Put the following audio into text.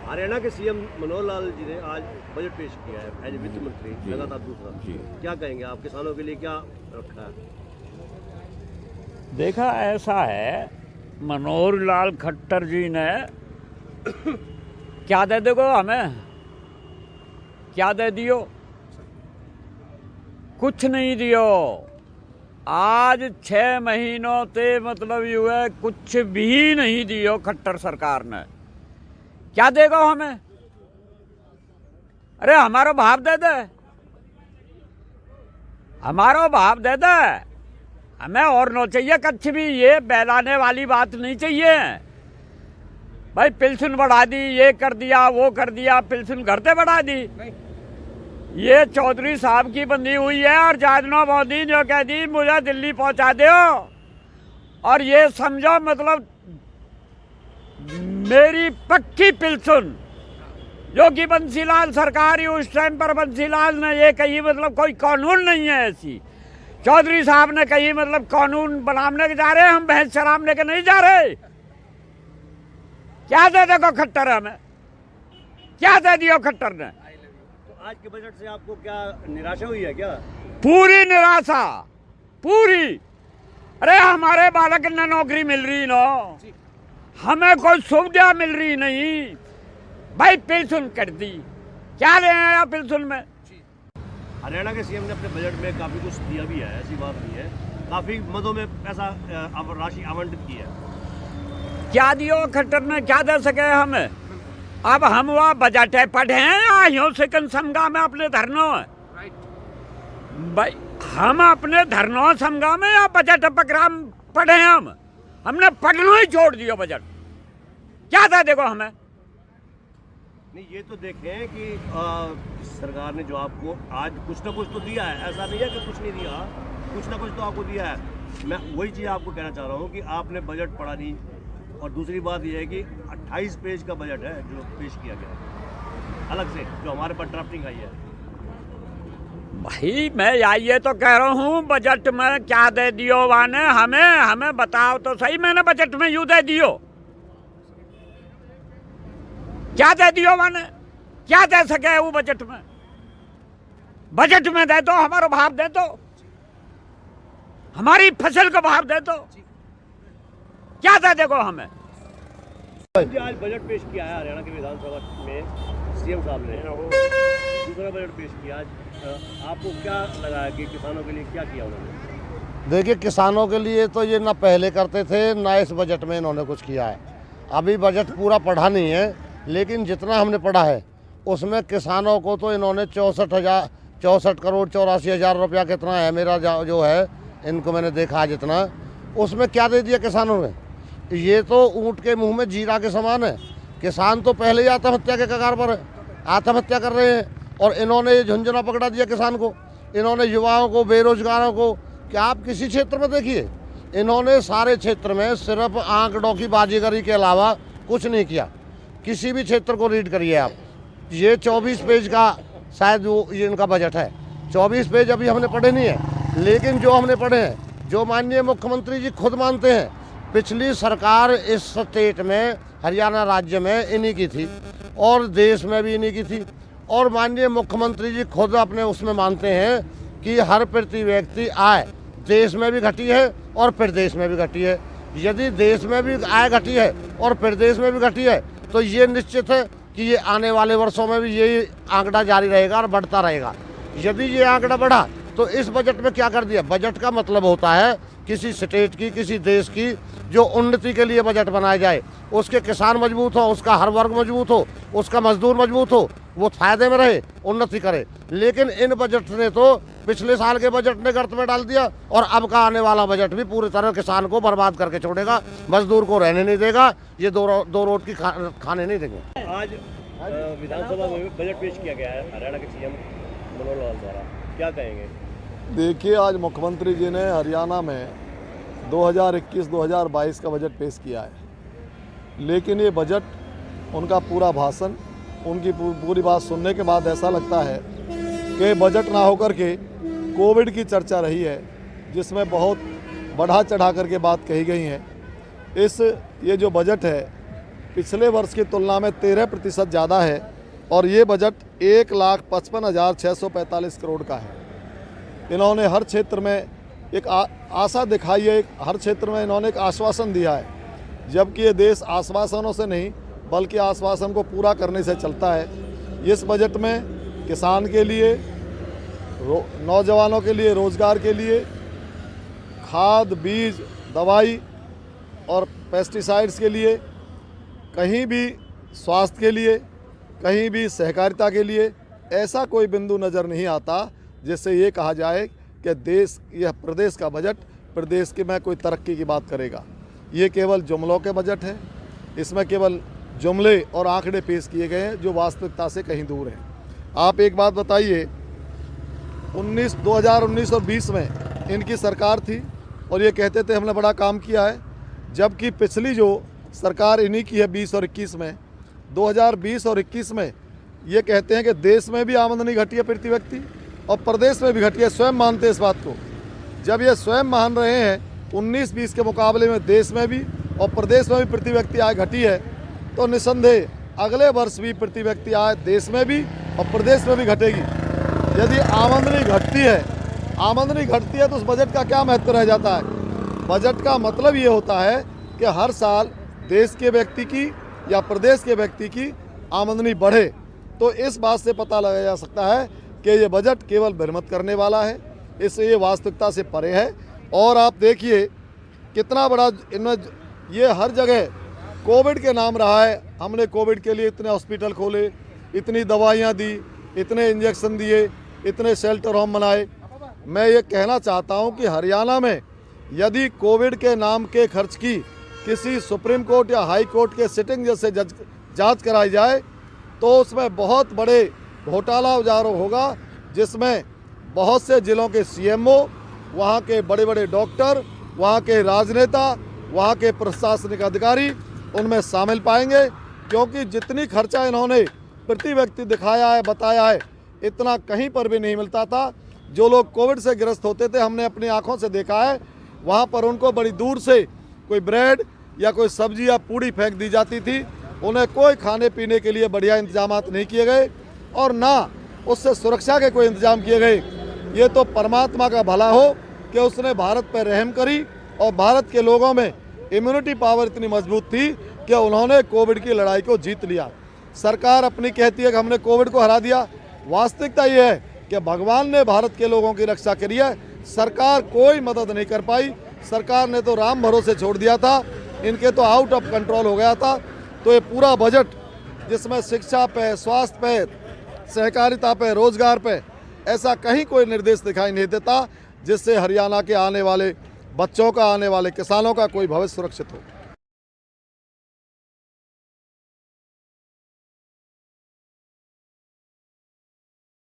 हरियाणा के सीएम मनोहर लाल जी ने आज बजट पेश किया है एज वित्त मंत्री, लगातार दूसरा। क्या कहेंगे आप, किसानों के लिए क्या रखा है? देखा ऐसा है, मनोहर लाल खट्टर जी ने क्या दे देखो हमें, क्या दे दियो? कुछ नहीं दियो। आज 6 महीनों से मतलब यू है कुछ भी नहीं दियो खट्टर सरकार ने। क्या देगा हमें? अरे हमारा भाव दे दे, हमारा भाव दे दे, हमें और नो चाहिए कुछ भी। ये बहलाने वाली बात नहीं चाहिए भाई। पेंशन बढ़ा दी, ये कर दिया, वो कर दिया, पेंशन घर से बढ़ा दी। ये चौधरी साहब की बंदी हुई है और जादनो मोदी जो कह दी मुझे दिल्ली पहुंचा दो। और ये समझो मतलब मेरी पक्की पेंशन जो कि बंसीलाल सरकार ही उस टाइम पर बंसीलाल ने ये कही, मतलब कोई कानून नहीं है ऐसी। चौधरी साहब ने कही मतलब कानून बनाने के जा रहे हैं, हम भैंस चराने के नहीं जा रहे। क्या दे देखो खट्टर हमें, क्या दे दियो खट्टर ने? तो आज के बजट से आपको क्या निराशा हुई है क्या? पूरी निराशा, पूरी। अरे हमारे बालक ने नौकरी मिल रही नो, हमें कोई सुविधा मिल रही नहीं भाई। पेंशन कर दी, क्या ले आया पेंशन में? हरियाणा के सीएम ने अपने बजट में काफी कुछ दिया भी है, ऐसी बात नहीं है। काफी मदों में पैसा राशि आवंटित की है। क्या दियो खट्टर ने, क्या दे सके हमें? अब हम वह बजट है पढ़े हैं यो सेकंड समगा में अपने धरनों भाई, हम अपने धरनों समगा में या बजट पकड़ाम पढ़े हैं? हमने पढ़ना ही छोड़ दिया बजट। क्या था देखो हमें? नहीं, ये तो देखें कि सरकार ने जो आपको आज कुछ ना कुछ तो दिया है, ऐसा नहीं है कि कुछ नहीं दिया, कुछ ना कुछ तो आपको दिया है। मैं वही चीज़ आपको कहना चाह रहा हूँ कि आपने बजट पढ़ा नहीं। और दूसरी बात यह है कि 28 पेज का बजट है जो पेश किया गया है अलग से, जो हमारे पास ड्राफ्टिंग आई है। भाई मैं ये तो कह रहा हूँ बजट में क्या दे दियो वाने हमें बताओ तो सही। मैंने बजट में यूं दे दियो, क्या दे दियो माने? क्या दे सके वो बजट में? बजट में दे दो, हमारा भाव दे दो, हमारी फसल का भाव दे दो। क्या दे देखो हमें? आज बजट पेश किया है हरियाणा की विधानसभा में सीएम साहब ने, दूसरा बजट पेश किया आज। आपको क्या लगा कि किसानों के लिए क्या किया उन्होंने? देखिए, किसानों के लिए तो ये ना पहले करते थे ना इस बजट में इन्होंने कुछ किया है। अभी बजट पूरा पढ़ा नहीं है, लेकिन जितना हमने पढ़ा है उसमें किसानों को तो इन्होंने 64 करोड़ 84 हज़ार रुपया कितना है मेरा जो है, इनको मैंने देखा जितना, उसमें क्या दे दिया किसानों ने? ये तो ऊँट के मुंह में जीरा के समान है। किसान तो पहले ही आत्महत्या के कगार पर है, आत्महत्या कर रहे हैं। और इन्होंने ये झुंझुना पकड़ा दिया किसान को, इन्होंने युवाओं को, बेरोजगारों को। क्या आप किसी क्षेत्र में देखिए, इन्होंने सारे क्षेत्र में सिर्फ आंकड़ों की बाजीगरी के अलावा कुछ नहीं किया। किसी भी क्षेत्र को रीड करिए आप। ये 24 पेज का शायद ये इनका बजट है। 24 पेज अभी हमने पढ़े नहीं है, लेकिन जो हमने पढ़े हैं, जो माननीय मुख्यमंत्री जी खुद मानते हैं, पिछली सरकार इस स्टेट में, हरियाणा राज्य में इन्हीं की थी और देश में भी इन्हीं की थी। और माननीय मुख्यमंत्री जी खुद अपने उसमें मानते हैं कि हर प्रति व्यक्ति आय देश में भी घटी है और प्रदेश में भी घटी है। यदि देश में भी आय घटी है और प्रदेश में भी घटी है तो ये निश्चित है कि ये आने वाले वर्षों में भी यही आंकड़ा जारी रहेगा और बढ़ता रहेगा। यदि ये आंकड़ा बढ़ा तो इस बजट में क्या कर दिया? बजट का मतलब होता है किसी स्टेट की, किसी देश की जो उन्नति के लिए बजट बनाया जाए, उसके किसान मजबूत हो, उसका हर वर्ग मजबूत हो, उसका मजदूर मजबूत हो, वो फायदे में रहे, उन्नति करे। लेकिन इन बजट ने तो पिछले साल के बजट ने गर्त में डाल दिया और अब का आने वाला बजट भी पूरी तरह किसान को बर्बाद करके छोड़ेगा, मजदूर को रहने नहीं देगा, ये दो रोटी खाने नहीं देंगे। आज विधानसभा में बजट पेश किया गया है हरियाणा के सीएम मनोहर लाल द्वारा, क्या कहेंगे? देखिए, आज मुख्यमंत्री जी ने हरियाणा में 2021-2022 का बजट पेश किया है, लेकिन ये बजट, उनका पूरा भाषण, उनकी पूरी बात सुनने के बाद ऐसा लगता है कि बजट ना होकर के कोविड की चर्चा रही है, जिसमें बहुत बढ़ा चढ़ा करके बात कही गई है। ये जो बजट है पिछले वर्ष की तुलना में 13% ज़्यादा है और ये बजट 1,55,645 करोड़ का है। इन्होंने हर क्षेत्र में एक आशा दिखाई है, हर क्षेत्र में इन्होंने एक आश्वासन दिया है, जबकि ये देश आश्वासनों से नहीं बल्कि आश्वासन को पूरा करने से चलता है। इस बजट में किसान के लिए, नौजवानों के लिए, रोजगार के लिए, खाद, बीज, दवाई और पेस्टिसाइड्स के लिए, कहीं भी स्वास्थ्य के लिए, कहीं भी सहकारिता के लिए ऐसा कोई बिंदु नज़र नहीं आता जिससे ये कहा जाए कि यह प्रदेश का बजट प्रदेश के में कोई तरक्की की बात करेगा। ये केवल जुमलों के बजट है, इसमें केवल जुमले और आंकड़े पेश किए गए हैं जो वास्तविकता से कहीं दूर हैं। आप एक बात बताइए, 2019 और 20 में इनकी सरकार थी और ये कहते थे हमने बड़ा काम किया है, जबकि पिछली जो सरकार इन्हीं की है 20 और 21 में, 2020 और 21 में ये कहते हैं कि देश में भी आमदनी घटी है प्रति व्यक्ति और प्रदेश में भी घटी है। स्वयं मानते हैं इस बात को। जब ये स्वयं मान रहे हैं 19-20 के मुकाबले में देश में भी और प्रदेश में भी प्रति व्यक्ति आय घटी है, तो निसंदेह अगले वर्ष भी प्रति व्यक्ति आय देश में भी और प्रदेश में भी घटेगी। यदि आमदनी घटती है तो उस बजट का क्या महत्व रह जाता है? बजट का मतलब ये होता है कि हर साल देश के व्यक्ति की या प्रदेश के व्यक्ति की आमदनी बढ़े। तो इस बात से पता लगाया जा सकता है कि ये बजट केवल भ्रमित करने वाला है, इससे ये वास्तविकता से परे है। और आप देखिए कितना बड़ा इनमें ये हर जगह कोविड के नाम रहा है। हमने कोविड के लिए इतने हॉस्पिटल खोले, इतनी दवाइयाँ दी, इतने इंजेक्शन दिए, इतने शेल्टर होम बनाए। मैं ये कहना चाहता हूँ कि हरियाणा में यदि कोविड के नाम के खर्च की किसी सुप्रीम कोर्ट या हाई कोर्ट के सिटिंग जैसे जांच कराई जाए तो उसमें बहुत बड़े घोटाला उजागर होगा, जिसमें बहुत से जिलों के सीएमओ, वहाँ के बड़े बड़े डॉक्टर, वहाँ के राजनेता, वहाँ के प्रशासनिक अधिकारी उनमें शामिल पाएंगे, क्योंकि जितनी खर्चा इन्होंने प्रति व्यक्ति दिखाया है, बताया है, इतना कहीं पर भी नहीं मिलता था। जो लोग कोविड से ग्रस्त होते थे, हमने अपनी आंखों से देखा है, वहाँ पर उनको बड़ी दूर से कोई ब्रेड या कोई सब्जी या पूड़ी फेंक दी जाती थी। उन्हें कोई खाने पीने के लिए बढ़िया इंतजाम नहीं किए गए और ना उससे सुरक्षा के कोई इंतजाम किए गए। ये तो परमात्मा का भला हो कि उसने भारत पर रहम करी और भारत के लोगों में इम्यूनिटी पावर इतनी मजबूत थी कि उन्होंने कोविड की लड़ाई को जीत लिया। सरकार अपनी कहती है कि हमने कोविड को हरा दिया, वास्तविकता ये है कि भगवान ने भारत के लोगों की रक्षा करी है। सरकार कोई मदद नहीं कर पाई। सरकार ने तो राम भरोसे छोड़ दिया था, इनके तो आउट ऑफ कंट्रोल हो गया था। तो ये पूरा बजट जिसमें शिक्षा पे, स्वास्थ्य पे, सहकारिता पे, रोजगार पे ऐसा कहीं कोई निर्देश दिखाई नहीं देता जिससे हरियाणा के आने वाले बच्चों का, आने वाले किसानों का कोई भविष्य सुरक्षित हो।